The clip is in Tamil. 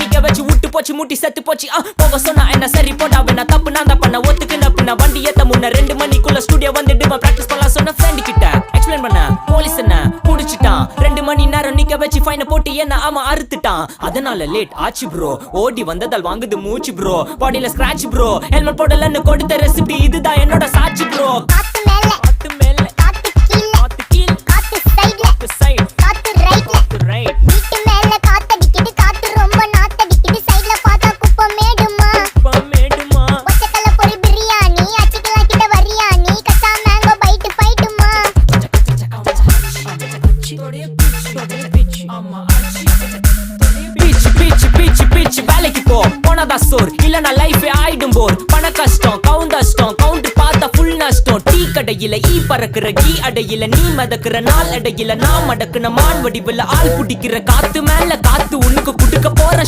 நிக்க வச்சு விட்டு போச்சு முட்டி செத்து போச்சு போக சொன்னா என்ன சரி போட்டா வேணா தப்பு நான் தான் பண்ண ஒத்துக்கு நப்புனா வண்டி ஏத்த முன்ன 2 மணிக்குள்ள ஸ்டுடியோ வந்துட்டு பிராக்டிஸ் பண்ணலாம் சொன்ன ஃப்ரெண்ட் கிட்ட எக்ஸ்பிளைன் பண்ண போலீஸ் என்ன புடிச்சிட்டான் 2 மணி நேரம் நிக்க வச்சு ஃபைனை போட்டு என்ன அவன் அறுத்துட்டான் அதனால லேட் ஆச்சு ப்ரோ ஓடி வந்ததால் வாங்குது மூச்சு ப்ரோ பாடியில ஸ்கிராட்ச் ப்ரோ ஹெல்மெட் போடலன்னு கொடுத்த ரெசிபி இதுதான் என்னோட சாட்சி ப்ரோ காத்து மேல காத்து கீழ காத்து சைடு காத்து ரைட் வீட்டு மேல காத்தடிக்குது காத்து ரொம்ப நாத்தடிக்குது சைடுல பார்த்தா குப்பை மேடுமா ஒச்சக்கல்ல பொரி பிரியாணி அச்சிக்கலாம் கிட்ட வரியாணி கச்சா மேங்கோ பைட்டு பைட்டுமா பிச்சு வேலைக்கு போ போனதா சோர் இல்லனா லைஃபே ஆயிடும் போர் பண கஷ்டம் கவுண்ட் பார்த்தா ஃபுல் நஷ்டம் டீ கடையில ஈ பறக்குற கீ அடையில நீ மதக்குற நாள் அடையில நான் மடக்குன மான் வடிவுல ஆள் புடிக்கிற காத்து மேல காத்து உனக்கு குடுக்க போற